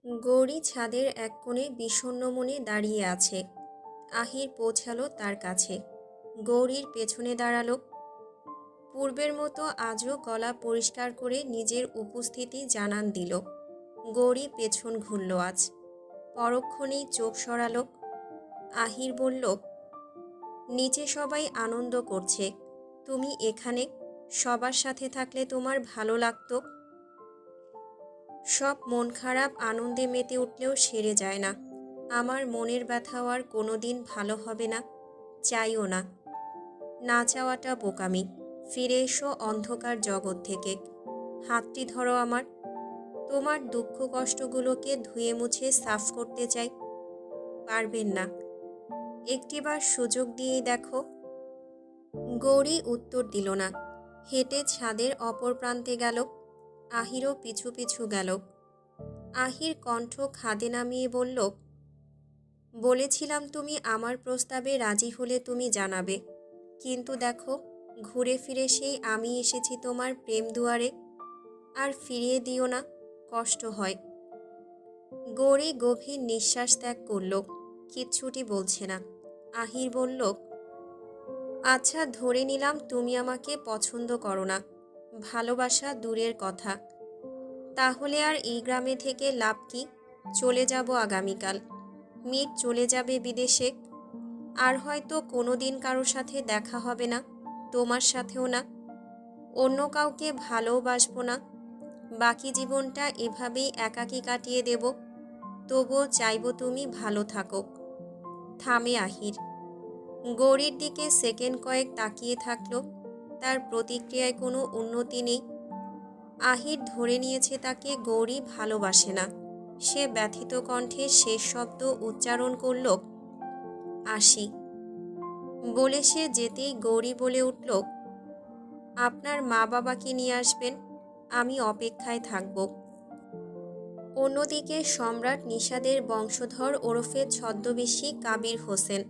গৌরী ছাদের এক কোণে বিষণ্ণ মনে দাঁড়িয়ে আছে। আহির পৌঁছালো তার কাছে। গৌরীর পেছনে দাঁড়ালো। পূর্বের মতো আজও গলা পরিষ্কার করে নিজের উপস্থিতি জানান দিল। গৌরী পেছন ঘুরল আজ। পরক্ষণেই চোখ সরালো। আহির বলল, নিচে সবাই আনন্দ করছে, তুমি এখানে সবার সাথে থাকলে তোমার ভালো লাগতো। সব মন খারাপ আনন্দে মেতে উঠলেও সেরে যায় না। আমার মনের ব্যথাও আর কোনোদিন ভালো হবে না, চাইও না। না চাওয়াটা বোকামি। ফিরে এসো অন্ধকার জগৎ থেকে। হাতটি ধরো আমার। তোমার দুঃখ কষ্টগুলোকে ধুয়ে মুছে সাফ করতে চাই। পারবেন না? একটিবার সুযোগ দিয়েই দেখো। গৌরী উত্তর দিল না। হেঁটে ছাদের অপর প্রান্তে গেল। আহিরও পিছু পিছু গেল। আহির কণ্ঠ খাদে নামিয়ে বলল, বলেছিলাম তুমি আমার প্রস্তাবে রাজি হলে তুমি জানাবে, কিন্তু দেখো ঘুরে ফিরে সেই আমি এসেছি তোমার প্রেম দুয়ারে। আর ফিরিয়ে দিও না, কষ্ট হয়। গৌরী গভীর নিঃশ্বাস ত্যাগ করল। কিচ্ছুটি বলছে না। আহির বলল, আচ্ছা ধরে নিলাম তুমি আমাকে পছন্দ করো না, ভালোবাসা দূরের কথা। তাহলে আর এই গ্রামে থেকে লাভ কি? চলে যাব আগামীকাল। মিট চলে যাবে বিদেশে। আর হয়তো কোনো দিন কারোর সাথে দেখা হবে না, তোমার সাথেও না। অন্য কাউকে ভালোবাসবো না। বাকি জীবনটা এভাবেই একাকী কাটিয়ে দেব। তবুও চাইব তুমি ভালো থাকো। থামে আহির। গৌরীর দিকে সেকেন্ড কয়েক তাকিয়ে থাকলো। তার প্রতিক্রিয়ায় কোনো উন্নতি নেই। আহির ধরে নিয়েছে তাকে গৌরী ভালোবাসে না। সে ব্যথিত কণ্ঠে শেষ শব্দ উচ্চারণ করল, আসি। বলে সে যেতেই গৌরী বলে উঠল, আপনার মা বাবাকে নিয়ে আসবেন, আমি অপেক্ষায় থাকব। অন্যদিকে সম্রাট নিষাদের বংশধর ওরফে ছদ্মবেশী কাবির হোসেন,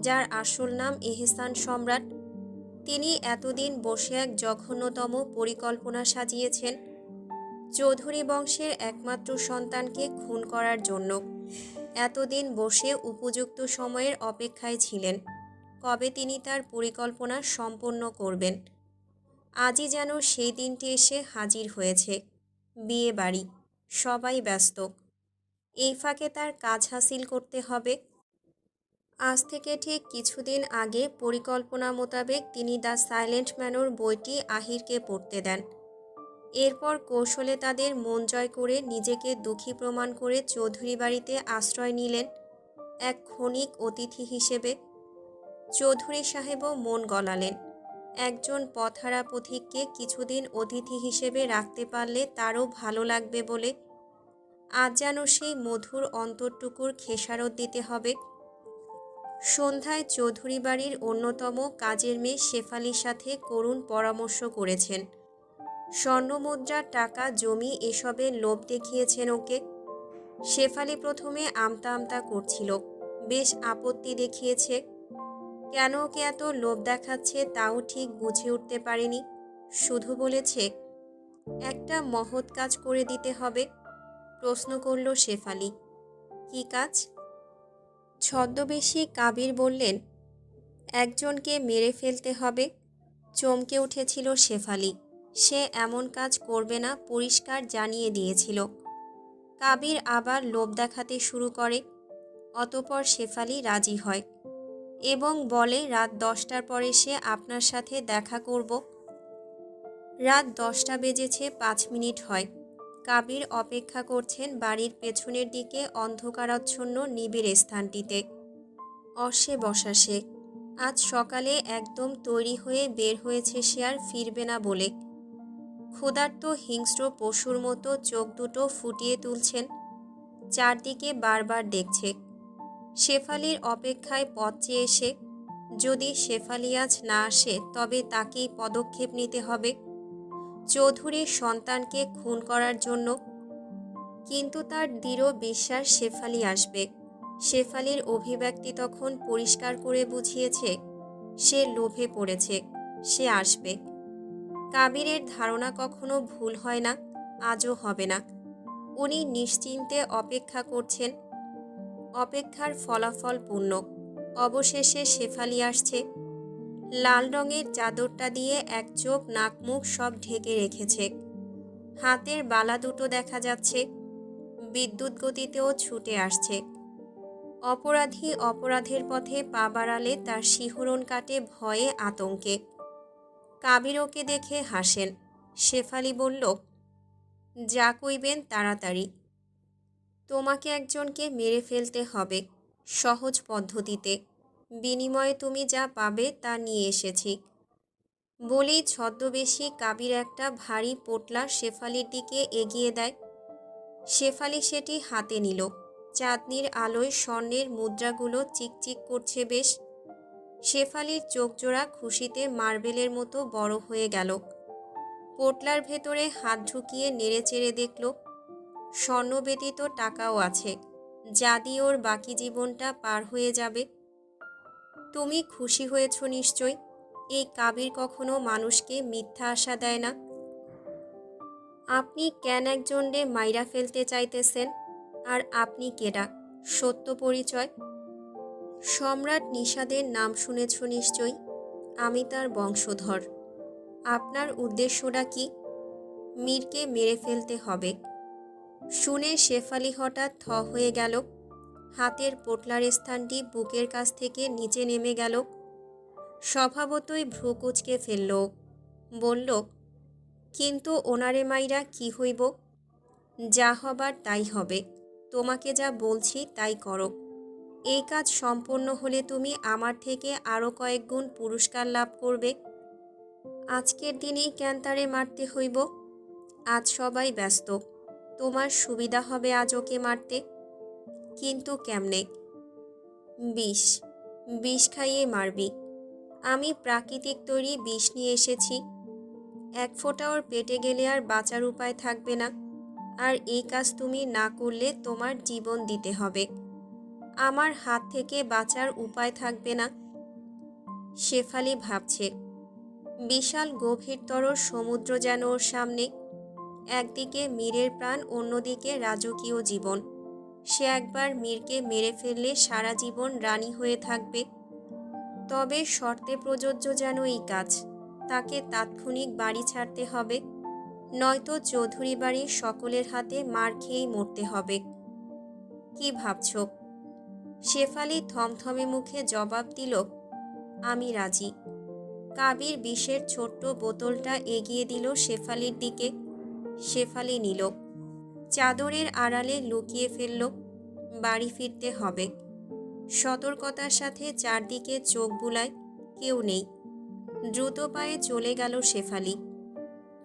যার আসল নাম এহসান সম্রাট, তিনি এতদিন বসে এক জঘন্যতম পরিকল্পনা সাজিয়েছেন চৌধুরী বংশের একমাত্র সন্তানকে খুন করার জন্য। এতদিন বসে উপযুক্ত সময়ের অপেক্ষায় ছিলেন, কবে তিনি তার পরিকল্পনা সম্পন্ন করবেন। আজই যেন সেই দিনটি এসে হাজির হয়েছে। বিয়ে বাড়ি, সবাই ব্যস্ত। এই ফাঁকে তার কাজ হাসিল করতে হবে। আজ থেকে ঠিক কিছুদিন আগে পরিকল্পনা মোতাবেক তিনি দ্য সাইলেন্ট ম্যানর বইটি আহিরকে পড়তে দেন। এরপর কৌশলে তাদের মন জয় করে নিজেকে দুঃখী প্রমাণ করে চৌধুরী বাড়িতে আশ্রয় নিলেন এক ক্ষণিক অতিথি হিসেবে। চৌধুরী সাহেবও মন গলালেন। একজন পথহারা পথিককে কিছুদিন অতিথি হিসেবে রাখতে পারলে তারও ভালো লাগবে বলে। আজ যেন সেই মধুর অন্তরটুকুর খেসারত দিতে হবে। সন্ধ্যায় চৌধুরী বাড়ির অন্যতম কাজের মেয়ে শেফালির সাথে করুণ পরামর্শ করেছেন। স্বর্ণমুদ্রা, টাকা, জমি এসবের লোভ দেখিয়েছেন ওকে। শেফালি প্রথমে আমতা আমতা করছিল, বেশ আপত্তি দেখিয়েছে। কেন ওকে এত লোভ দেখাচ্ছে তাও ঠিক বুঝে উঠতে পারেনি। শুধু বলেছে, একটা মহৎ কাজ করে দিতে হবে। প্রশ্ন করল শেফালি, কি কাজ? ছদ্মবেশী কাবির বললেন, একজনকে মেরে ফেলতে হবে। চমকে উঠেছিল শেফালি। সে এমন কাজ করবে না পরিষ্কার জানিয়ে দিয়েছিল। কাবির আবার লোভ দেখাতে শুরু করে। অতঃপর শেফালি রাজি হয় এবং বলে, রাত 10টার পরে সে আপনার সাথে দেখা করব। রাত 10টা বেজেছে 5 মিনিট হয়। কাবির অপেক্ষা করছেন বাড়ির পেছনের দিকে অন্ধকারাচ্ছন্ন নিবিড় স্থানটিতে। অসে বসা সে। আজ সকালে একদম তৈরি হয়ে বের হয়েছে সে আর ফিরবে না বলে। ক্ষুধার্ত হিংস্র পশুর মতো চোখ দুটো ফুটিয়ে তুলছেন। চারদিকে বারবার দেখছে। শেফালির অপেক্ষায় পথ চেয়ে এসে, যদি শেফালি আজ না আসে তবে তাকেই পদক্ষেপ নিতে হবে চৌধুরীর সন্তানকে খুন করার জন্য। কিন্তু তার দৃঢ় বিশ্বাস শেফালি আসবে। শেফালির অভিব্যক্তি তখন পরিষ্কার করে বুঝিয়েছে সে লোভে পড়েছে, সে আসবে। কাবিরের ধারণা কখনো ভুল হয় না, আজও হবে না। উনি নিশ্চিন্তে অপেক্ষা করছেন। অপেক্ষার ফলাফল পূর্ণ। অবশেষে শেফালি আসছে। লাল রঙের চাদরটা দিয়ে এক চোখ নাক মুখ সব ঢেকে রেখেছে। হাতের বালা দুটো দেখা যাচ্ছে। বিদ্যুৎ গতিতেও ছুটে আসছে। অপরাধী অপরাধের পথে পা বাড়ালে তার শিহরণ কাটে ভয়ে আতঙ্কে। কাবির ওকে দেখে হাসেন। শেফালি বলল, যা কইবেন তাড়াতাড়ি। তোমাকে একজনকে মেরে ফেলতে হবে, সহজ পদ্ধতিতে। বিনিময়ে তুমি যা পাবে তা নিয়ে এসেছি। বলেই ছদ্মবেশী কাবির একটা ভারী পোটলা শেফালির দিকে এগিয়ে দেয়। শেফালি সেটি হাতে নিল। চাঁদনির আলোয় স্বর্ণের মুদ্রাগুলো চিকচিক করছে বেশ। শেফালির চোখজোড়া খুশিতে মার্বেলের মতো বড় হয়ে গেল। পোটলার ভেতরে হাত ঢুকিয়ে নেড়েচেড়ে দেখল, স্বর্ণ ব্যতীত টাকাও আছে, যা দিয়ে ওর বাকি জীবনটা পার হয়ে যাবে। তুমি খুশি হয়েছ নিশ্চয়। এই কাবির কখনো মানুষকে মিথ্যা আশা দেয় না। আপনি কেন একজনরে মাইরা ফেলতে চাইতেছেন? আর আপনি কেডা? সত্য পরিচয়। সম্রাট নিষাদের নাম শুনেছ নিশ্চয়ই। আমি তার বংশধর। আপনার উদ্দেশ্যটা কি? মীরকে মেরে ফেলতে হবে। শুনে শেফালি হঠাৎ থ হয়ে গেল। হাতের পোটলার স্থানটি বুকের কাছ থেকে নিচে নেমে গেল। স্বভাবতই ভ্রু কুঁচকে ফেলল। বলল, কিন্তু ওনারে মাইরা কি হইব? যা হবার তাই হবে। তোমাকে যা বলছি তাই করো। এই কাজ সম্পন্ন হলে তুমি আমার থেকে আরও কয়েক গুণ পুরস্কার লাভ করবে। আজকের দিনেই কেন তারে মারতে হইব? আজ সবাই ব্যস্ত। তোমার সুবিধা হবে আজ ওকে মারতে। কিন্তু কেমনে? বিষ। বিষ খাইয়ে মারবি। আমি প্রাকৃতিক তৈরি বিষ নিয়ে এসেছি। এক ফোঁটা ওর পেটে গেলে আর বাঁচার উপায় থাকবে না। আর এই কাজ তুমি না করলে তোমার জীবন দিতে হবে। আমার হাত থেকে বাঁচার উপায় থাকবে না। শেফালি ভাবছে, বিশাল গভীরতর সমুদ্র যেন ওর সামনে। একদিকে মীরের প্রাণ, অন্যদিকে রাজকীয় জীবন। সে একবার মীরকে মেরে ফেললে সারা জীবন রানী হয়ে থাকবে। তবে শর্তে প্রযোজ্য যেন এই কাজ। তাকে তাৎক্ষণিক বাড়ি ছাড়তে হবে, নয়তো চৌধুরী বাড়ির সকলের হাতে মার খেয়েই মরতে হবে। কি ভাবছ? শেফালি থমথমে মুখে জবাব দিল, আমি রাজি। কাবির বিষের ছোট্ট বোতলটা এগিয়ে দিল শেফালির দিকে। শেফালি নিল। চাদরের আড়ালে লুকিয়ে ফেলল। বাড়ি ফিরতে হবে। সতর্কতার সাথে চারদিকে চোখ বুলায়, কেউ নেই। দ্রুত পায়ে চলে গেল শেফালি।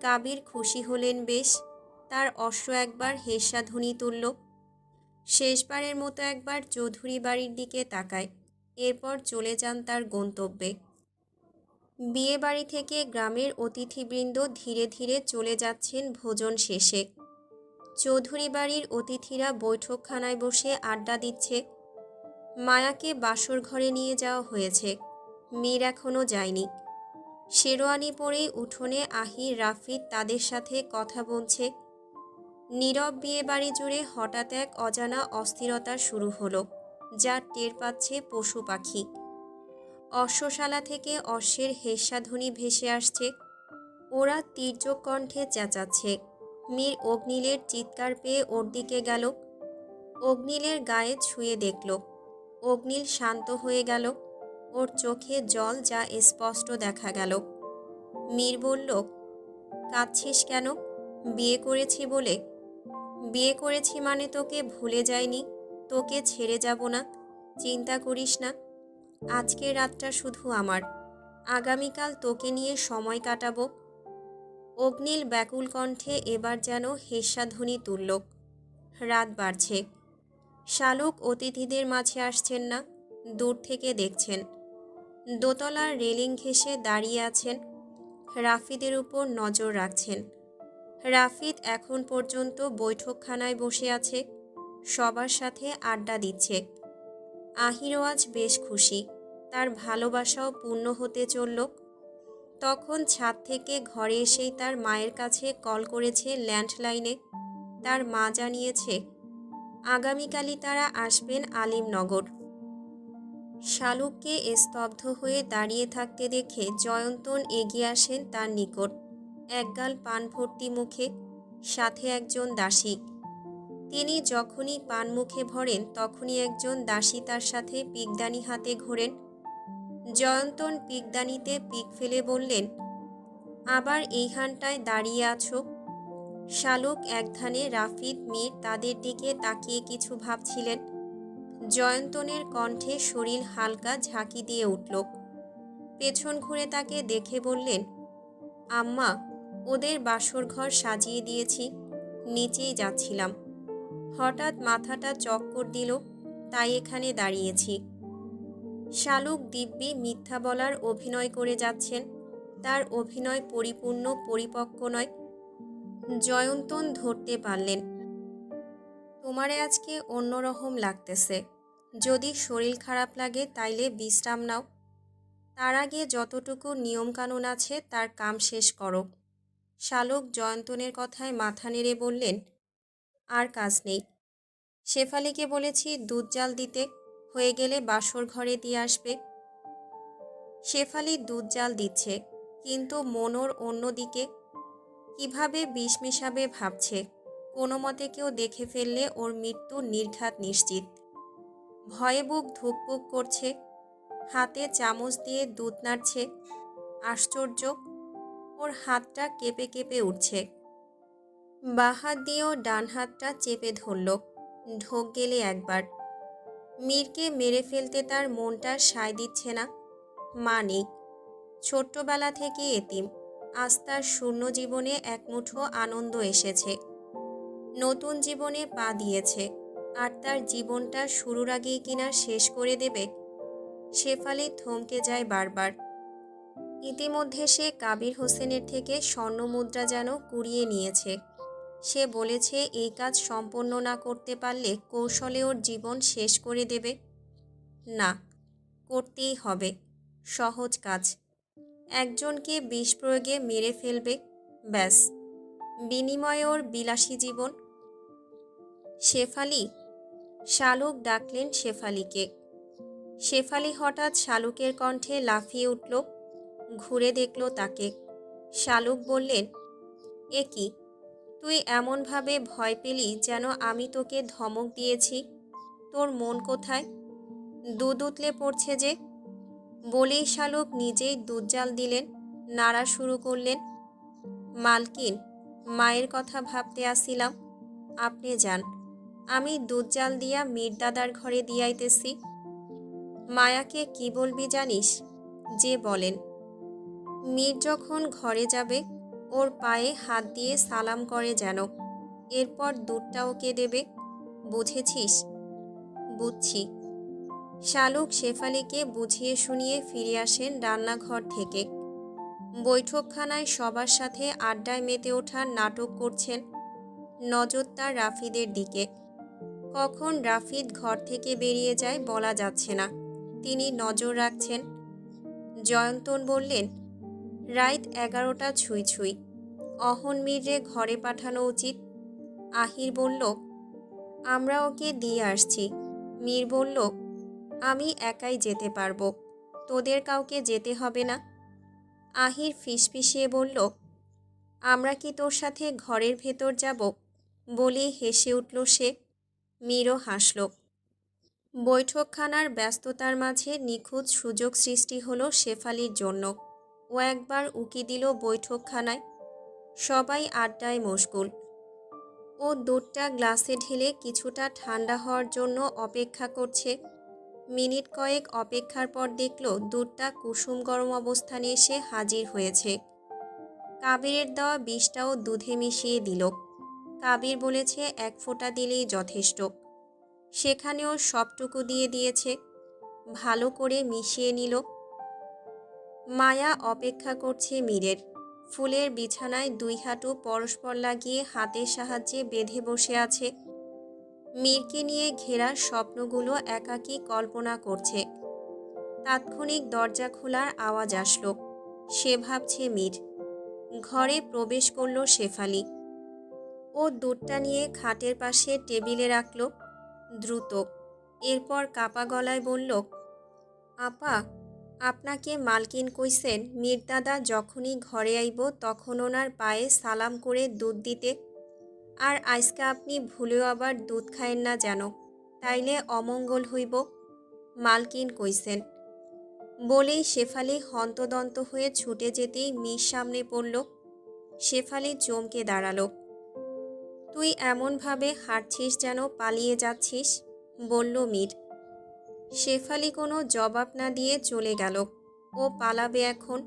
কাবির খুশি হলেন বেশ। তার অশ্ব একবার হেস্যাধ্বনি তুলল। শেষবারের মতো একবার চৌধুরী বাড়ির দিকে তাকায়। এরপর চলে যান তার গন্তব্যে। বিয়ে বাড়ি থেকে গ্রামের অতিথিবৃন্দ ধীরে ধীরে চলে যাচ্ছেন ভোজন শেষে। চৌধুরী বাড়ির অতিথিরা বৈঠকখানায় বসে আড্ডা দিচ্ছে। মায়াকে বাসর ঘরে নিয়ে যাওয়া হয়েছে। মীর এখনও যায়নি। শেরওয়ানি পরেই উঠোনে আহির, রাফিদ তাদের সাথে কথা বলছে। নীরব বিয়ে বাড়ি জুড়ে হঠাৎ এক অজানা অস্থিরতা শুরু হলো, যা টের পাচ্ছে পশু পাখি। অশ্বশালা থেকে অশ্বের হেস্যাধ্বনি ভেসে আসছে। ওরা তীর্যক কণ্ঠে চেঁচাচ্ছে। মীর অগ্নিলের চিৎকার পেয়ে ওর দিকে গেল। অগ্নিলের গায়ে ছুঁয়ে দেখল। অগ্নিল শান্ত হয়ে গেল। ওর চোখে জল, যা স্পষ্ট দেখা গেল। মীর বলল, কাঁদছিস কেন? বিয়ে করেছি বলে? বিয়ে করেছি মানে তোকে ভুলে যাইনি, তোকে ছেড়ে যাব না। চিন্তা করিস না। আজকের রাতটা শুধু আমার। আগামীকাল তোকে নিয়ে সময় কাটাবো। অগ্নিল ব্যাকুল কণ্ঠে এবার যেন হেস্যাধ্বনি তুলল। রাত বাড়ছে। শালুক অতিথিদের মাঝে আসছেন না, দূর থেকে দেখছেন। দোতলার রেলিং ঘেঁষে দাঁড়িয়ে আছেন। রাফিদের উপর নজর রাখছেন। রাফিদ এখন পর্যন্ত বৈঠকখানায় বসে আছে, সবার সাথে আড্ডা দিচ্ছে। আহিরও আজ বেশ খুশি। তার ভালোবাসাও পূর্ণ হতে চলল। তখন ছাদ থেকে ঘরে এসেই তার মায়ের কাছে কল করেছে ল্যান্ডলাইনে। তার মা জানিয়েছে আগামীকালই তারা আসবেন আলিমনগর। শালুককে স্তব্ধ হয়ে দাঁড়িয়ে থাকতে দেখে জয়ন্তন এগিয়ে আসেন তার নিকট, একগাল পান ভর্তি মুখে, সাথে একজন দাসী। তিনি যখনই পান মুখে ভরেন তখনই একজন দাসী তার সাথে পিকদানি হাতে ঘোরেন। জয়ন্তন পিকদানিতে পিক ফেলে বললেন, আবার এইখানটায় দাঁড়িয়ে আছো? শালুক একধানে রাফিদ মীর তাদের দিকে তাকিয়ে কিছু ভাবছিলেন। জয়ন্তনের কণ্ঠে শরীর হালকা ঝাঁকি দিয়ে উঠল। পেছন ঘুরে তাকে দেখে বললেন, আম্মা, ওদের বাসরঘর সাজিয়ে দিয়েছি, নিচেই যাচ্ছিলাম। হঠাৎ মাথাটা চক্কর দিল, তাই এখানে দাঁড়িয়েছি। শালুক দিব্যি মিথ্যা বলার অভিনয় করে যাচ্ছেন। তার অভিনয় পরিপূর্ণ পরিপক্ক নয়। জয়ন্তন ধরতে পারলেন, তোমারে আজকে অন্যরকম লাগতেছে। যদি শরীর খারাপ লাগে তাইলে বিশ্রাম নাও। তার আগে যতটুকু নিয়মকানুন আছে তার কাম শেষ করো। শালুক জয়ন্তনের কথায় মাথা নেড়ে বললেন, আর কাজ নেই। শেফালিকে বলেছি দুধ জাল দিতে, হয়ে গেলে বাসর ঘরে দিয়ে আসবে। শেফালি দুধ জাল দিচ্ছে, কিন্তু মনোর অন্যদিকে। কিভাবে বিষ মেশাবে ভাবছে। কোনো মতে কেউ দেখে ফেললে ওর মৃত্যু নির্ঘাত নিশ্চিত। ভয়ে বুক ধুকপুক করছে। হাতে চামচ দিয়ে দুধ নাড়ছে। আশ্চর্য, ওর হাতটা কেঁপে কেঁপে উঠছে। বাঁ হাত দিয়েও ডান হাতটা চেপে ধরল। ঢোক গেলে একবার। মীরকে মেরে ফেলতে তার মনটা সায় দিচ্ছে না। মা নেই, ছোট্টবেলা থেকে এতিম। আজ তার শূন্য জীবনে এক মুঠো আনন্দ এসেছে। নতুন জীবনে পা দিয়েছে, আর তার জীবনটা শুরুর আগেই কিনা শেষ করে দেবে। শেফালি থমকে যায় বারবার। ইতিমধ্যে সে কাবির হোসেনের থেকে স্বর্ণমুদ্রা যেন কুড়িয়ে নিয়েছে। সে বলেছে এই কাজ সম্পন্ন না করতে পারলে কৌশলে ওর জীবন শেষ করে দেবে। না, করতেই হবে। সহজ কাজ। একজনকে বিষ প্রয়োগে মেরে ফেলবে, ব্যাস। বিনিময়ে ওর বিলাসী জীবন। শেফালি, শালুক ডাকলেন শেফালিকে। শেফালি হঠাৎ শালুকের কণ্ঠে লাফিয়ে উঠল। ঘুরে দেখল তাকে। শালুক বললেন, এ কি, তুই এমনভাবে ভয় পেলি যেন আমি তোকে ধমক দিয়েছি। তোর মন কোথায়? দুধ উতলে পড়ছে যে। বলেই শালুক নিজেই দুধ জাল দিলেন, নাড়া শুরু করলেন। মালকিন, মায়ের কথা ভাবতে আসিলাম। আপনি যান, আমি দুধ জাল দিয়া মীরদাদার ঘরে দিয়াইতেছি। মায়াকে কি বলবি জানিস? যে বলেন। মীর যখন ঘরে যাবে ওর পায়ে হাত দিয়ে সালাম করে যেন। এরপর দুধটা ওকে দেবে, বুঝেছিস? বুঝছি। শালুক শেফালিকে বুঝিয়ে শুনিয়ে ফিরে আসেন রান্নাঘর থেকে। বৈঠকখানায় সবার সাথে আড্ডায় মেতে ওঠার নাটক করছেন। নজর তার রাফিদের দিকে। কখন রাফিদ ঘর থেকে বেরিয়ে যায় বলা যাচ্ছে না। তিনি নজর রাখছেন। জয়ন্তন বললেন, রাত 11টা ছুঁই ছুঁই। অহন মীররে ঘরে পাঠানো উচিত। আহির বলল, আমরা ওকে দিয়ে আসছি। মীর বলল, আমি একাই যেতে পারবো, তোদের কাউকে যেতে হবে না। আহির ফিসফিসিয়ে বলল, আমরা কি তোর সাথে ঘরের ভেতর যাব? বলেই হেসে উঠল সে। মীরও হাসল। বৈঠকখানার ব্যস্ততার মাঝে নিখুঁত সুযোগ সৃষ্টি হলো শেফালির জন্য। ও একবার উকি দিল বৈঠকখানায়। সবাই আড্ডায় মশগুল। ও দুধটা গ্লাসে ঢেলে কিছুটা ঠান্ডা হওয়ার জন্য অপেক্ষা করছে। মিনিট কয়েক অপেক্ষার পর দেখল দুধটা কুসুম গরম অবস্থানে এসে হাজির হয়েছে। কাবিরের দেওয়া বিষটাও দুধে মিশিয়ে দিল। কাবির বলেছে 1 ফোঁটা দিলেই যথেষ্ট। সেখানেও সবটুকু দিয়ে দিয়েছে। ভালো করে মিশিয়ে নিল। মায়া অপেক্ষা করছে মীরের। ফুলের বিছানায় 2 হাঁটু পরস্পর লাগিয়ে হাতের সাহায্যে বেঁধে বসে আছে। মীরকে নিয়ে ঘেরা স্বপ্নগুলো একাকী কল্পনা করছে। তাৎক্ষণিক দরজা খোলার আওয়াজ আসলো। সে ভাবছে মীর। ঘরে প্রবেশ করল শেফালি। ও দুধটা নিয়ে খাটের পাশে টেবিলে রাখল দ্রুত। এরপর কাপা গলায় বলল, আপা, আপনাকে মালকিন কইছেন মির্দাদা যখনই ঘরে আইব তখন ওনার পায়ে সালাম করে দুধ দিতে। আর আজকে আপনি ভুলেও আবার দুধ খায়েন না যেন, তাইলে অমঙ্গল হইব। মালকিন কইছেন। বলেই শেফালি হন্তদন্ত হয়ে ছুটে যেতেই মির সামনে পড়ল। শেফালি চমকে দাঁড়ালো। তুই এমনভাবে হাঁটছিস যেন পালিয়ে যাচ্ছিস, বলল মীর। শেফালি কোনো জবাব না দিয়ে চলে গেল। ও পালাবে এখন।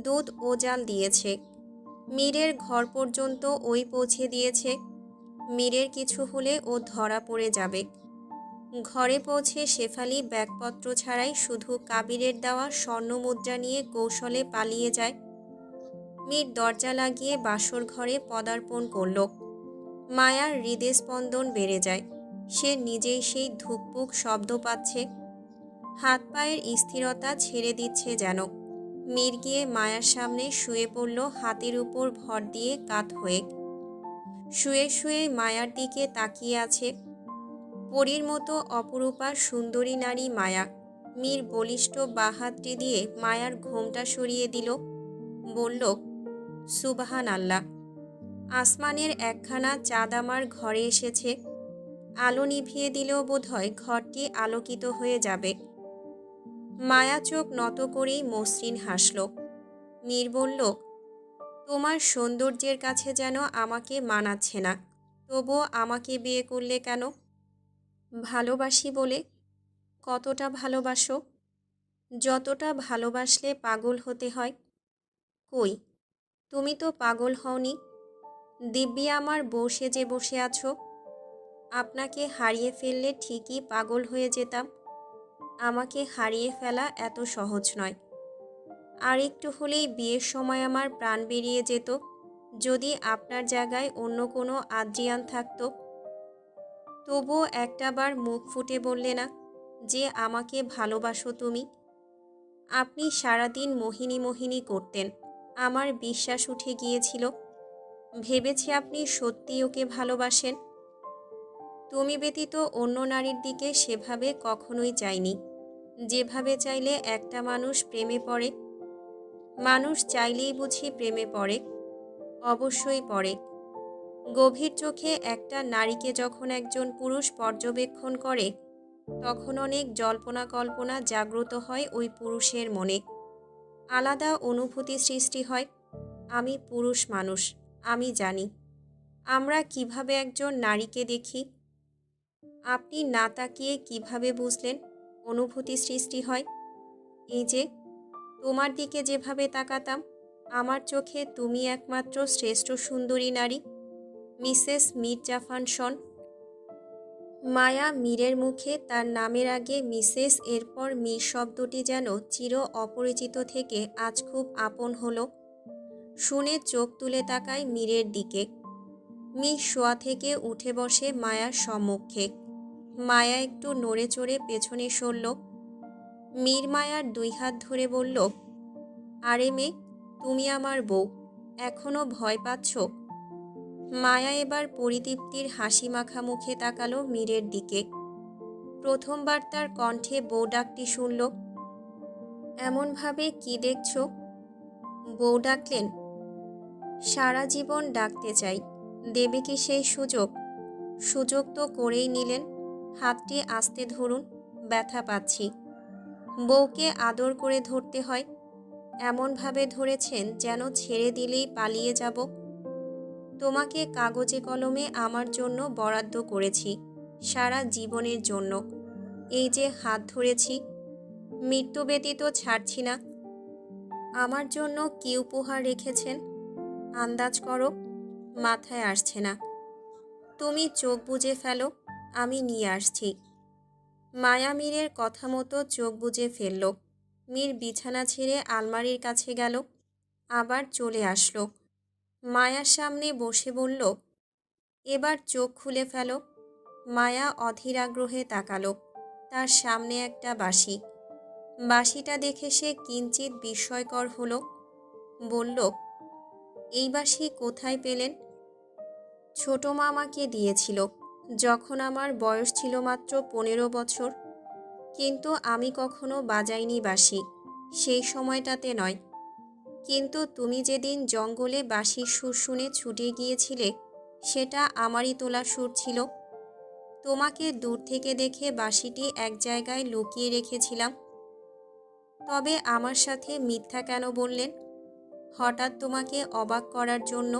দুধ ও জাল দিয়েছে, মীরের ঘর পর্যন্ত ওই পৌঁছে দিয়েছে। মীরের কিছু হলে ও ধরা পড়ে যাবে। ঘরে পৌঁছে শেফালি ব্যাগপত্র ছাড়াই শুধু কাবিরের দেওয়া স্বর্ণমুদ্রা নিয়ে কৌশলে পালিয়ে যায়। মীর দরজা লাগিয়ে বাসর ঘরে পদার্পণ করল। মায়ার হৃদস্পন্দন বেড়ে যায়। সে নিজেই সেই ধুকপুক শব্দ পাচ্ছে। হাত পায়ের স্থিরতা ছেড়ে দিচ্ছে যেন। মীর গিয়ে মায়ার সামনে শুয়ে পড়ল হাতের উপর ভর দিয়ে কাত হয়ে। শুয়ে শুয়ে মায়ার দিকে তাকিয়ে আছে। পরীর মতো অপরূপা সুন্দরী নারী মায়া। মীর বলিষ্ঠ বাহাতটি দিয়ে মায়ার ঘোমটা সরিয়ে দিল। বলল, সুবহান আল্লাহ। আসমানের একখানা চাঁদ আমার ঘরে এসেছে। আলো নিভিয়ে দিলেও বোধহয় ঘরটি আলোকিত হয়ে যাবে। মায়া চোখ নত করেই মসৃণ হাসল। মীর বলল, তোমার সৌন্দর্যের কাছে যেন আমাকে মানাচ্ছে না, তবুও আমাকে বিয়ে করলে কেন? ভালোবাসি বলে। কতটা ভালোবাসো? যতটা ভালোবাসলে পাগল হতে হয়। কই, তুমি তো পাগল হওনি। দিব্যি আমার বউ সেজে বসে আছো। আপনাকে হারিয়ে ফেললে ঠিকই পাগল হয়ে যেতাম। আমাকে হারিয়ে ফেলা এত সহজ নয়। আর একটু হলেই বিয়ের সময় আমার প্রাণ বেরিয়ে যেত, যদি আপনার জায়গায় অন্য কোনো আদ্রিয়ান থাকতো। তবুও একটাবার মুখ ফুটে বললে না যে আমাকে ভালোবাসো তুমি। আপনি সারাদিন মোহিনী মোহিনী করতেন। আমার বিশ্বাস উঠে গিয়েছিল। ভেবেছি আপনি সত্যিই ওকে ভালোবাসেন। তুমি ব্যতীত অন্য নারীর দিকে সেভাবে কখনোই চাইনি, যেভাবে চাইলে একটা মানুষ প্রেমে পড়ে। মানুষ চাইলেই বুঝি প্রেমে পড়ে? অবশ্যই পড়ে। গভীর চোখে একটা নারীকে যখন একজন পুরুষ পর্যবেক্ষণ করে, তখন অনেক জল্পনা কল্পনা জাগ্রত হয় ওই পুরুষের মনে। আলাদা অনুভূতি সৃষ্টি হয়। আমি পুরুষ মানুষ, আমি জানি আমরা কিভাবে একজন নারীকে দেখি। আপনি না তাকিয়ে কিভাবে বুঝলেন অনুভূতি সৃষ্টি হয়? এই যে তোমার দিকে যেভাবে তাকাতাম, আমার চোখে তুমি একমাত্র শ্রেষ্ঠ সুন্দরী নারী, মিসেস মীর জাফান শন। মায়া মীরের মুখে তার নামের আগে মিসেস এরপর মীর শব্দটি যেন চির অপরিচিত থেকে আজ খুব আপন হলো। শুনে চোখ তুলে তাকায় মীরের দিকে। মীর শোয়া থেকে উঠে বসে মায়ার সম্মুখে। মায়া একটু নড়ে চড়ে পেছনে সরল। মীর মায়ার দুই হাত ধরে বলল, আরে মেয়ে, তুমি আমার বউ, এখনো ভয় পাচ্ছ? মায়া এবার পরিতৃপ্তির হাসি মাখা মুখে তাকালো মীরের দিকে। প্রথমবার তার কণ্ঠে বউ ডাকটি শুনল। এমনভাবে কি দেখছ? বউ ডাকলেন। সারা জীবন ডাকতে চাই, দেবে কি সেই সুযোগ? সুযোগ তো করেই নিলেন। হাতটি আস্তে ধরুন, ব্যথা পাচ্ছি। বউকে আদর করে ধরতে হয়। এমনভাবে ধরেছেন যেন ছেড়ে দিলেই পালিয়ে যাব। তোমাকে কাগজে কলমে আমার জন্য বরাদ্দ করেছি, সারা জীবনের জন্য। এই যে হাত ধরেছি, মৃত্যু ব্যতীত ছাড়ছি না। আমার জন্য কি উপহার রেখেছেন আন্দাজ করো? মাথায় আসছে না। তুমি চোখ বুজে ফেলো, আমি নিয়ে আসছি। মায়া মীরের কথা মতো চোখ বুজে ফেলল। মীর বিছানা ছেড়ে আলমারির কাছে গেল, আবার চলে আসলো। মায়ার সামনে বসে বলল, এবার চোখ খুলে ফেলো। মায়া অধীর আগ্রহে তাকালো। তার সামনে একটা বাঁশি। বাঁশিটা দেখে সে কিঞ্চিত বিস্ময়কর হলো। বলল, এই বাঁশি কোথায় পেলেন? ছোট মা আমাকে দিয়েছিল যখন আমার বয়স ছিল মাত্র 15 বছর। কিন্তু আমি কখনো বাজাইনি বাঁশি, সেই সময়টাতে নয়। কিন্তু তুমি যেদিন জঙ্গলে বাঁশির সুর শুনে ছুটে গিয়েছিলে, সেটা আমারই তোলা সুর ছিল। তোমাকে দূর থেকে দেখে বাঁশিটি এক জায়গায় লুকিয়ে রেখেছিলাম। তবে আমার সাথে মিথ্যা কেন বললেন? হঠাৎ তোমাকে অবাক করার জন্য।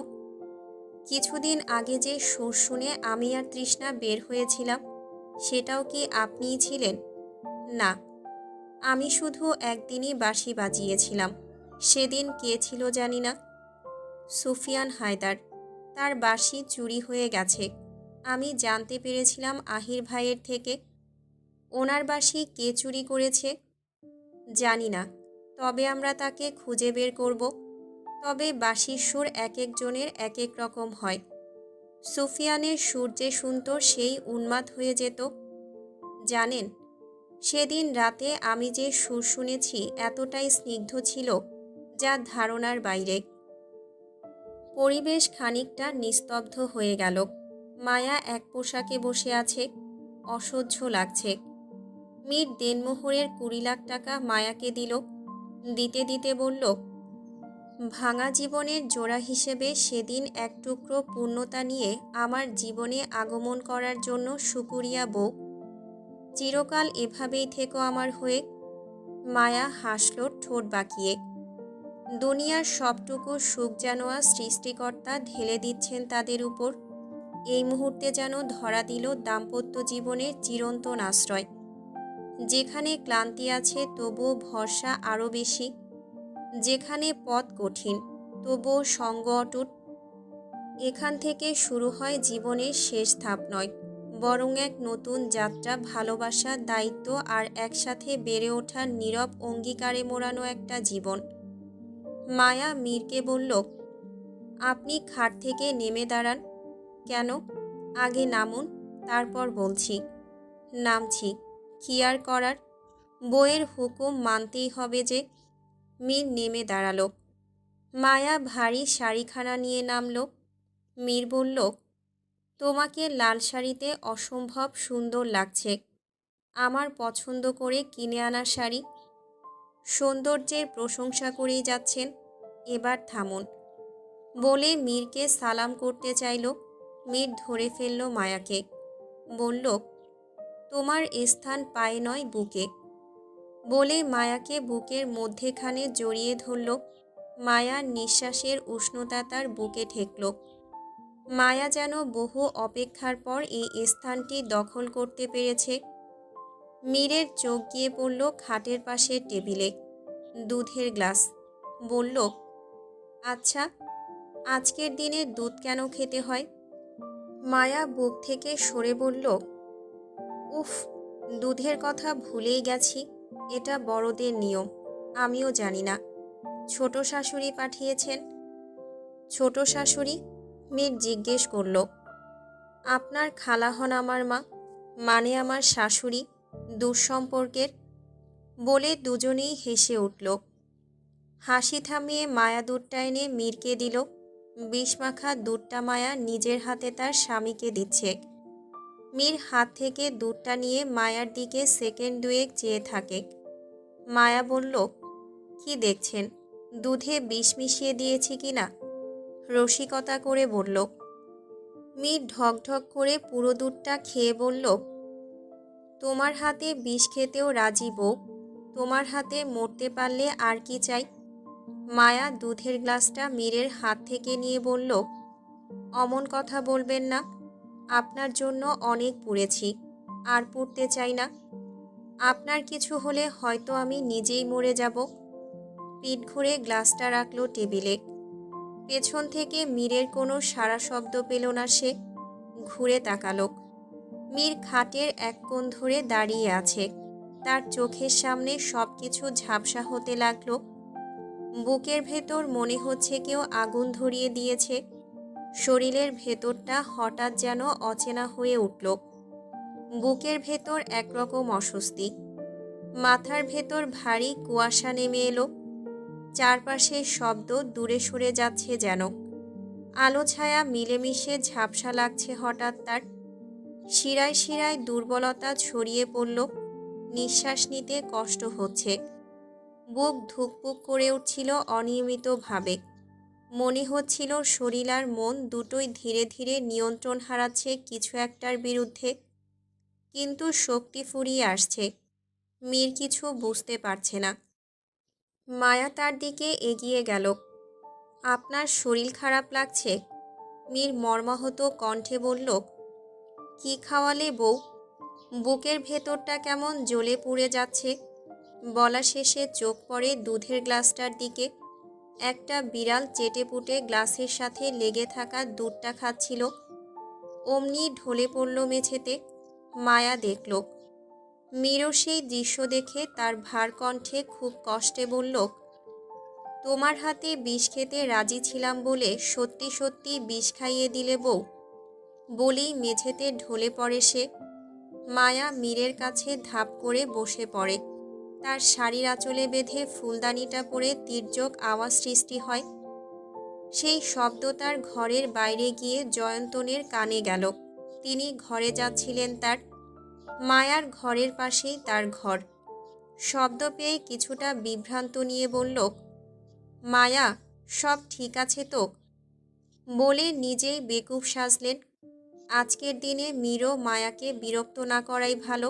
কিছুদিন আগে যে সুর শুনে আমি আর তৃষ্ণা বের হয়েছিলাম, সেটাও কি আপনিই ছিলেন? না, আমি শুধু একদিনই বাঁশি বাজিয়েছিলাম। সেদিন কে ছিল জানি না। সুফিয়ান হায়দার। তার বাঁশি চুরি হয়ে গেছে। আমি জানতে পেরেছিলাম আহির ভাইয়ের থেকে। ওনার বাঁশি কে চুরি করেছে জানি না, তবে আমরা তাকে খুঁজে বের করব। তবে বাঁশির সুর এক একজনের এক এক রকম হয়। সুফিয়ানের সুর যে শুনত সেই উন্মাদ হয়ে যেত। জানেন, সেদিন রাতে আমি যে সুর শুনেছি এতটাই স্নিগ্ধ ছিল, যা ধারণার বাইরে। পরিবেশ খানিকটা নিস্তব্ধ হয়ে গেল। মায়া এক পোশাকে বসে আছে, অসহ্য লাগছে। মীর দেনমোহরের 20 লাখ টাকা মায়াকে দিল। দিতে দিতে বলল, ভাঙা জীবনের জোড়া হিসেবে সেদিন এক টুকরো পূর্ণতা নিয়ে আমার জীবনে আগমন করার জন্য শুকরিয়া বউ। চিরকাল এভাবেই থেকো আমার হয়ে। মায়া হাসল ঠোঁট বাঁকিয়ে। দুনিয়ার সবটুকু সুখ যেন আজ সৃষ্টিকর্তা ঢেলে দিচ্ছেন তাদের উপর। এই মুহূর্তে যেন ধরা দিল দাম্পত্য জীবনের চিরন্তন আশ্রয়, যেখানে ক্লান্তি আছে তবুও ভরসা আরও বেশি, যেখানে পথ কঠিন তবুও সঙ্গ অটুট। এখান থেকে শুরু হয় জীবনের শেষ ধাপ নয়, বরং এক নতুন যাত্রা, ভালোবাসা, দায়িত্ব আর একসাথে বেড়ে ওঠার নীরব অঙ্গীকারে মোড়ানো একটা জীবন। মায়া মীরকে বলল, আপনি খাট থেকে নেমে দাঁড়ান। কেন? আগে নামুন, তারপর বলছি। নামছি। কি আর করার, বইয়ের হুকুম মানতেই হবে যে। মীর নেমে দাঁড়ালো। মায়া ভারী শাড়িখানা নিয়ে নামল। মীর বলল, তোমাকে লাল শাড়িতে অসম্ভব সুন্দর লাগছে। আমার পছন্দ করে কিনে আনা শাড়ি। সৌন্দর্যের প্রশংসা করেই যাচ্ছেন, এবার থামুন। বলে মীরকে সালাম করতে চাইল। মীর ধরে ফেলল মায়াকে। বলল, তোমার স্থান পায়ে নয় বুকে। বলে মায়াকে বুকের মধ্যেখানে জড়িয়ে ধরল। মায়ার নিঃশ্বাসের উষ্ণতা তার বুকে ঠেকল। মায়া যেন বহু অপেক্ষার পর এই স্থানটি দখল করতে পেরেছে। মীরের চোখ গিয়ে পড়ল খাটের পাশের টেবিলে। দুধের গ্লাস। বলল, আচ্ছা, আজকের দিনে দুধ কেন খেতে হয়? মায়া বুক থেকে সরে বলল, উফ, দুধের কথা ভুলেই গেছি। এটা বড়দের নিয়ম, আমিও জানি না। ছোট শাশুড়ি পাঠিয়েছেন। ছোট শাশুড়ি? মীর জিজ্ঞেস করল। আপনার খালা হন আমার মা, মানে আমার শাশুড়ি, দুঃসম্পর্কের। বলে দুজনেই হেসে উঠল। হাসি থামিয়ে মায়া দুধটা এনে মীরকে দিল। বিষমাখা দুধটা মায়া নিজের হাতে তার স্বামীকে দিচ্ছে। মীর হাত থেকে দুধটা নিয়ে মায়ার দিকে সেকেন্ড দুয়েক চেয়ে থাকে। মায়া বলল, কি দেখছেন, দুধে বিষ মিশিয়ে দিয়েছি কি না? রসিকতা করে বলল। মীর ঢকঢক করে পুরো দুধটা খেয়ে বলল, তোমার হাতে বিষ খেতেও রাজি বউ। তোমার হাতে মরতে পারলে আর কি চাই? মায়া দুধের গ্লাসটা মীরের হাত থেকে নিয়ে বলল, অমন কথা বলবেন না। আপনার জন্য অনেক পুড়েছি, আর পুড়তে চাই না। আপনার কিছু হলে হয়তো আমি নিজেই মরে যাব। পিঠ ঘুরে গ্লাসটা রাখল টেবিলে। পেছন থেকে মীরের কোনো সাড়া শব্দ পেল না সে। ঘুরে তাকালো। মীর খাটের এক কোণ ধরে দাঁড়িয়ে আছে। তার চোখের সামনে সব কিছু ঝাপসা হতে লাগলো। বুকের ভেতর মনে হচ্ছে কেউ আগুন ধরিয়ে দিয়েছে। শরীরের ভেতরটা হঠাৎ যেন অচেনা হয়ে উঠল। বুকের ভেতর একরকম অস্বস্তি। মাথার ভেতর ভারী কুয়াশা নেমে এলো। চারপাশের শব্দ দূরে সরে যাচ্ছে যেন। আলো ছায়া মিলেমিশে ঝাপসা লাগছে হঠাৎ তার। শিরায় শিরায় দুর্বলতা ছড়িয়ে পড়ল। নিঃশ্বাস নিতে কষ্ট হচ্ছে। বুক ধুকপুক করে উঠছিল অনিয়মিতভাবে। মনে হচ্ছিল শরীর আর মন দুটোই ধীরে ধীরে নিয়ন্ত্রণ হারাচ্ছে কিছু একটার বিরুদ্ধে। কিন্তু শক্তি ফুরিয়ে আসছে। মীর কিছু বুঝতে পারছে না। মায়া তার দিকে এগিয়ে গেল। আপনার শরীর খারাপ লাগছে? মীর মর্মাহত কণ্ঠে বলল। কি খাওয়ালে বউ? বুকের ভেতরটা কেমন জ্বলে পুড়ে যাচ্ছে। বলা শেষে চোখ পড়ে দুধের গ্লাসটার দিকে। একটা বিড়াল চেটেপুটে গ্লাসের সাথে লেগে থাকা দুধটা খাচ্ছিল। অমনি ঢলে পড়ল মেঝেতে। মায়া দেখল। মীরও সেই দৃশ্য দেখে তার ভার কণ্ঠে খুব কষ্টে বলল, তোমার হাতে বিষ খেতে রাজি ছিলাম বলে সত্যি সত্যি বিষ খাইয়ে দিলে বউ। বলেই মেঝেতে ঢলে পড়ে সে। মায়া মীরের কাছে ধাপ করে বসে পড়ে। তার শাড়ির আঁচলে বেঁধে ফুলদানিটা পরে তির্যক আওয়াজ সৃষ্টি হয়। সেই শব্দ তার ঘরের বাইরে গিয়ে জয়ন্তনের কানে গেল। তিনি ঘরে যাচ্ছিলেন তার। মায়ার ঘরের পাশেই তার ঘর। শব্দ পেয়ে কিছুটা বিভ্রান্ত নিয়ে বলল, মায়া, সব ঠিক আছে তো? বলে নিজেই বেকুব সাজলেন। আজকের দিনে মীরও মায়াকে বিরক্ত না করাই ভালো।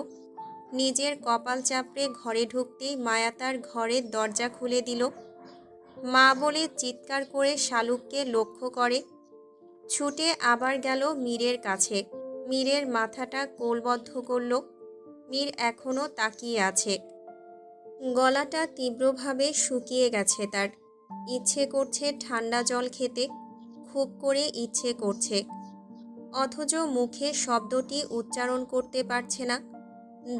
নিজের কপাল চাপড়ে ঘরে ঢুকতেই মায়া তার ঘরের দরজা খুলে দিল। মা বলে চিৎকার করে শালুককে লক্ষ্য করে। ছুটে আবার গেল মীরের কাছে। মীরের মাথাটা কোলবদ্ধ করল। মীর এখনও তাকিয়ে আছে। গলাটা তীব্রভাবে শুকিয়ে গেছে তার। ইচ্ছে করছে ঠান্ডা জল খেতে, খুব করে ইচ্ছে করছে। অথচ মুখে শব্দটি উচ্চারণ করতে পারছে না।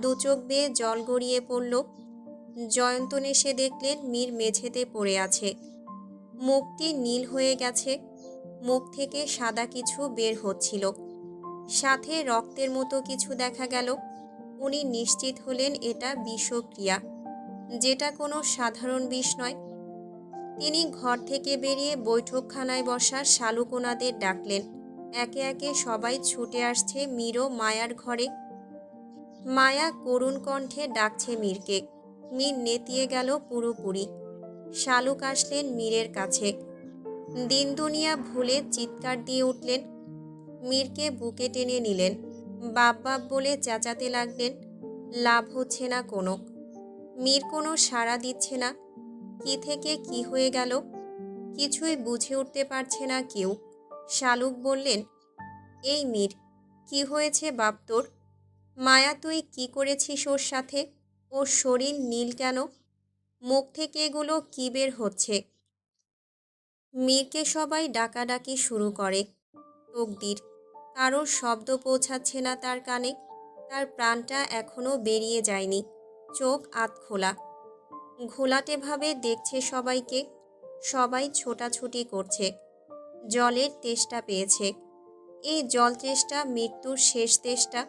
দুচোখ বেয়ে জল গড়িয়ে পড়ল। জয়ন্তন এসে দেখলেন মীর মেঝেতে পড়ে আছে। মুখটি নীল হয়ে গেছে। মুখ থেকে সাদা কিছু বের হচ্ছিল। সাথে রক্তের মতো কিছু দেখা গেল। উনি নিশ্চিত হলেন এটা বিষক্রিয়া, যেটা কোনো সাধারণ বিষ নয়। তিনি ঘর থেকে বেরিয়ে বৈঠকখানায় বসা শালুকোনাদের ডাকলেন। একে একে সবাই ছুটে আসছে মীর ও মায়ার ঘরে। মায়া করুণ কণ্ঠে ডাকছে মীরকে। মীর নেতিয়ে গেল পুরোপুরি। শালুক আসলেন মীরের কাছে। দিন দুনিয়া ভুলে চিৎকার দিয়ে উঠলেন। মীরকে বুকে টেনে নিলেন। বাপ বাপ বলে চেঁচাতে লাগলেন। লাভ হচ্ছে না কোনো। মীর কোনো সাড়া দিচ্ছে না। কি থেকে কি হয়ে গেল কিছুই বুঝে উঠতে পারছে না কেউ। শালুক বললেন, এই মীর, কি হয়েছে বাপ তোর? মায়া, তুই কি করেছিস ওর সাথে? ওর শরীর নীল কেন? মুখ থেকে এগুলো কি বের হচ্ছে? মীরকে সবাই ডাকাডাকি শুরু করে। তকদির, কারোর শব্দ পৌঁছাচ্ছে না তার কানে। তার প্রাণটা এখনো বেরিয়ে যায়নি। চোখ আধ খোলা। ঘোলাটেভাবে দেখছে সবাইকে। সবাই ছোটাছুটি করছে। জলের তেষ্টা পেয়েছে। এই জল তেষ্টা মৃত্যুর শেষ তেষ্টা।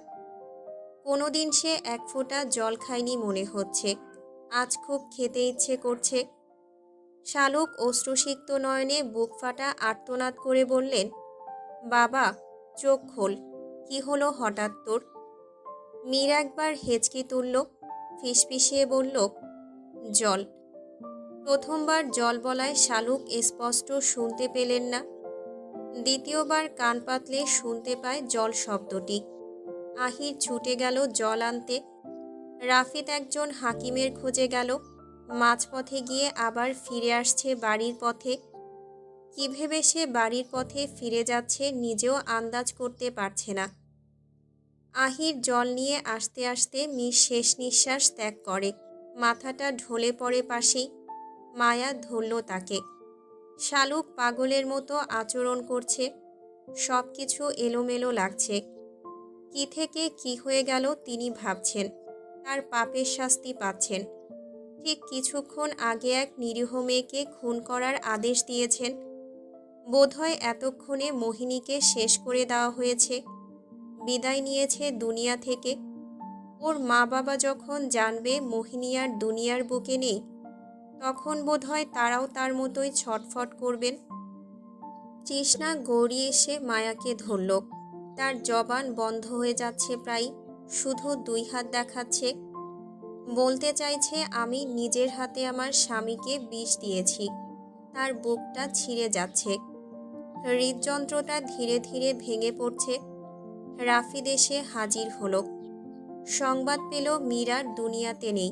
কোনোদিন সে এক ফোঁটা জল খায়নি মনে হচ্ছে। আজ খুব খেতে ইচ্ছে করছে। শালুক অশ্রুসিক্ত নয়নে বুক ফাটা আর্তনাদ করে বললেন, বাবা, চোখ খোল। কি হলো হঠাৎ তোর? মীর একবার হেঁচকি তুলল। ফিসফিসিয়ে বলল, জল। প্রথমবার জল বলায় শালুক স্পষ্ট শুনতে পেলেন না। দ্বিতীয়বার কান পাতলে শুনতে পায় জল শব্দটি। আহির ছুটে গেল জল আনতে। রাফিদ একজন হাকিমের খোঁজে গেল। মাঝপথে গিয়ে আবার ফিরে আসছে বাড়ির পথে। কি ভেবে সে বাড়ির পথে ফিরে যাচ্ছে নিজেও আন্দাজ করতে পারছে না। আহির জল নিয়ে আসতে আসতে মীর শেষ নিঃশ্বাস ত্যাগ করে। মাথাটা ঢলে পড়ে পাশেই। মায়া ধরল তাকে। শালুক পাগলের মতো আচরণ করছে। সব কিছু এলোমেলো লাগছে। কি থেকে কি হয়ে গেল তিনি ভাবছেন। তার পাপের শাস্তি পাচ্ছেন। ঠিক কিছুক্ষণ আগে এক নিরীহ মেয়েকে খুন করার আদেশ দিয়েছেন। বোধহয় এতক্ষণে মোহিনীকে শেষ করে দেওয়া হয়েছে। বিদায় নিয়েছে দুনিয়া থেকে। ওর মা বাবা যখন জানবে মোহিনী আর দুনিয়ার বুকে নেই, তখন বোধহয় তারাও তার মতোই ছটফট করবেন। তৃষ্ণা গড়িয়ে এসে মায়াকে ধরল। তার জবান বন্ধ হয়ে যাচ্ছে প্রায়, শুধু দুই হাত দেখাচ্ছে। বলতে চাইছে আমি নিজের হাতে আমার স্বামীকে বিষ দিয়েছি। তার বুকটা ছিঁড়ে যাচ্ছে, হৃদযন্ত্রটা ধীরে ধীরে ভেঙে পড়ছে। রাফিদ এসে হাজির হলো। সংবাদ পেল মীর আর দুনিয়াতে নেই।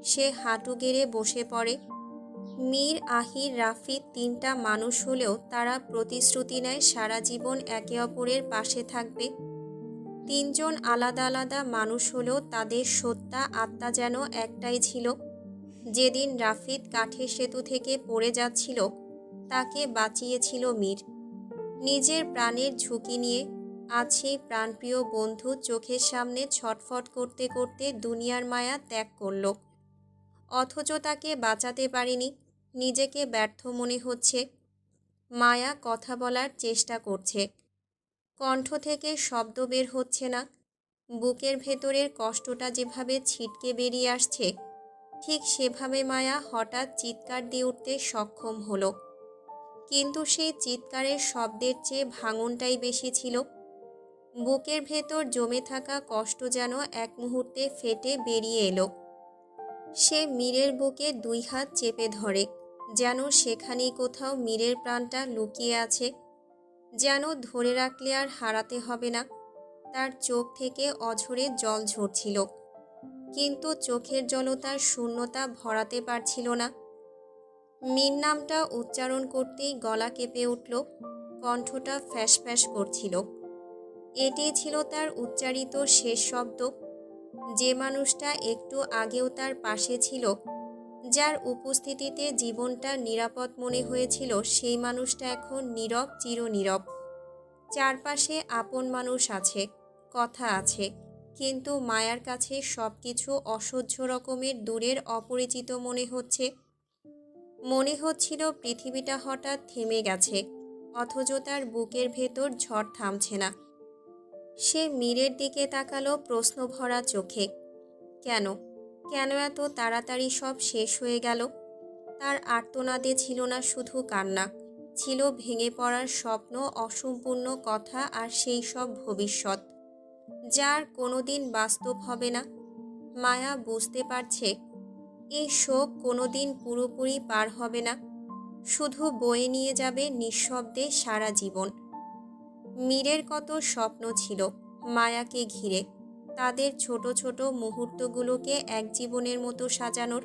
সে হাঁটু গেড়ে বসে পড়ে। মীর, আহির, রাফিদ তিনটা মানুষ হলেও তারা প্রতিশ্রুতি নেয় সারা জীবন একে অপরের পাশে থাকবে। তিনজন আলাদা আলাদা মানুষ হলেও তাদের সত্তা আত্মা যেন একটাই ছিল। যেদিন রাফিদ কাঠের সেতু থেকে পড়ে যাচ্ছিল, তাকে বাঁচিয়েছিল মীর। নিজের প্রাণের ঝুঁকি নিয়ে আজ সেই প্রাণপ্রিয় বন্ধু চোখের সামনে ছটফট করতে করতে দুনিয়ার মায়া ত্যাগ করল। অথচ তাকে বাঁচাতে পারিনি। নিজেকে ব্যর্থ মনে হচ্ছে। মায়া কথা বলার চেষ্টা করছে, কণ্ঠ থেকে শব্দ বের হচ্ছে না। বুকের ভেতরের কষ্টটা যেভাবে ছিটকে বেরিয়ে আসছে, ঠিক সেভাবে মায়া হঠাৎ চিৎকার দিয়ে উঠতে সক্ষম হলো। কিন্তু সেই চিৎকারের শব্দের চেয়ে ভাঙনটাই বেশি ছিল। বুকের ভেতর জমে থাকা কষ্ট যেন এক মুহূর্তে ফেটে বেরিয়ে এলো। সে মীরের বুকে দুই হাত চেপে ধরে, যেন সেখানেই কোথাও মীরের প্রাণটা লুকিয়ে আছে, যেন ধরে রাখলে আর হারাতে হবে না। তার চোখ থেকে অঝরে জল ঝরছিল, কিন্তু চোখের জলও তার শূন্যতা ভরাতে পারছিল না। মীর নামটা উচ্চারণ করতেই গলা কেঁপে উঠল, কণ্ঠটা ফ্যাঁস ফ্যাঁস করছিল। এটিই ছিল তার উচ্চারিত শেষ শব্দ। যে মানুষটা একটু আগেও তার পাশে ছিল, যার উপস্থিতিতে জীবনটা নিরাপদ মনে হয়েছিল, সেই মানুষটা এখন নীরব, চিরনীরব। চারপাশে আপন মানুষ আছে, কথা আছে, কিন্তু মায়ার কাছে সব কিছু অসহ্য রকমের দূরের, অপরিচিত মনে হচ্ছে। মনে হচ্ছিল পৃথিবীটা হঠাৎ থেমে গেছে, অথচ তার বুকের ভেতর ঝড় থামছে না। সে মীরের দিকে তাকালো প্রশ্নভরা চোখে। কেন, কেন এত তাড়াতাড়ি সব শেষ হয়ে গেল? তার আর্তনাদে ছিল না শুধু কান্না, ছিল ভেঙে পড়ার স্বপ্ন, অসম্পূর্ণ কথা, আর সেই সব ভবিষ্যৎ যার কোনোদিন বাস্তব হবে না। মায়া বুঝতে পারছে এই শোক কোনোদিন পুরোপুরি পার হবে না, শুধু বয়ে নিয়ে যাবে নিঃশব্দে সারা জীবন। মীরের কত স্বপ্ন ছিল মায়াকে ঘিরে, তাদের ছোট ছোট মুহূর্তগুলোকে এক জীবনের মতো সাজানোর।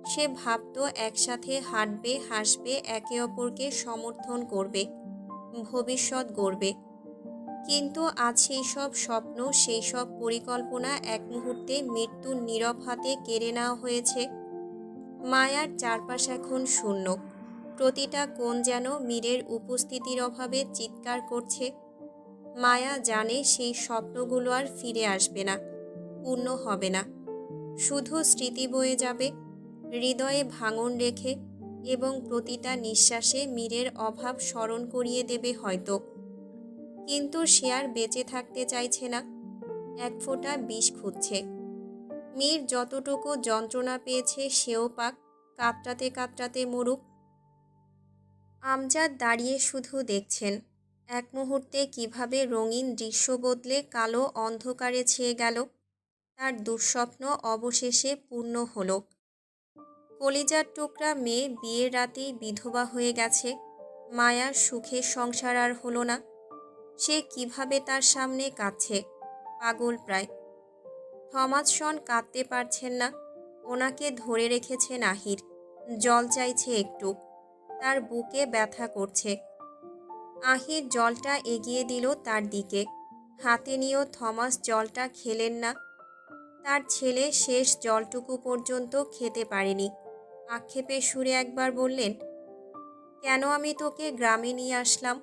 সে ভাবত একসাথে হাঁটবে, হাসবে, একে অপরকে সমর্থন করবে, ভবিষ্যৎ গড়বে। কিন্তু আজ সেই সব স্বপ্ন, সেই সব পরিকল্পনা এক মুহূর্তে মৃত্যুর নীরব হাতে কেড়ে নেওয়া হয়েছে। মায়ার চারপাশ এখন শূন্য। প্রতিটা কোণ যেন মীরের উপস্থিতির অভাবে চিৎকার করছে। মায়া জানে সেই স্বপ্নগুলো আর ফিরে আসবে না, পূর্ণ হবে না। শুধু স্মৃতি বয়ে যাবে, হৃদয়ে ভাঙন রেখে, এবং প্রতিটা নিঃশ্বাসে মীরের অভাব স্মরণ করিয়ে দেবে হয়তো। কিন্তু সে আর বেঁচে থাকতে চাইছে না, এক ফোঁটা বিষ খুঁজছে। মীর যতটুকু যন্ত্রণা পেয়েছে সেও পাক, কাতরাতে কাতরাতে মরুক। আমজাদ দাঁড়িয়ে শুধু দেখছেন, এক মুহূর্তে কিভাবে রঙিন দৃশ্য বদলে কালো অন্ধকারে ছেয়ে গেল। তার দুঃস্বপ্ন অবশেষে পূর্ণ হলো। কলিজার টুকরা মেয়ে বিয়ের রাতেই বিধবা হয়ে গেছে। মায়ার সুখের সংসার আর হলো না। সে কিভাবে তার সামনে কাঁদছে, পাগল প্রায়। থমাসন কাঁদতে পারছেন না, ওনাকে ধরে রেখেছেন আহির। জল চাইছে একটু, তার বুকে ব্যথা করছে। আহির জলটা এগিয়ে দিল তার দিকে, হাতে নিয়েও থমাস জলটা খেলেন না। তার ছেলে শেষ জলটুকু পর্যন্ত খেতে পারেনি। আক্ষেপের সুরে একবার বললেন, কেন আমি তোকে গ্রামে নিয়ে আসলাম?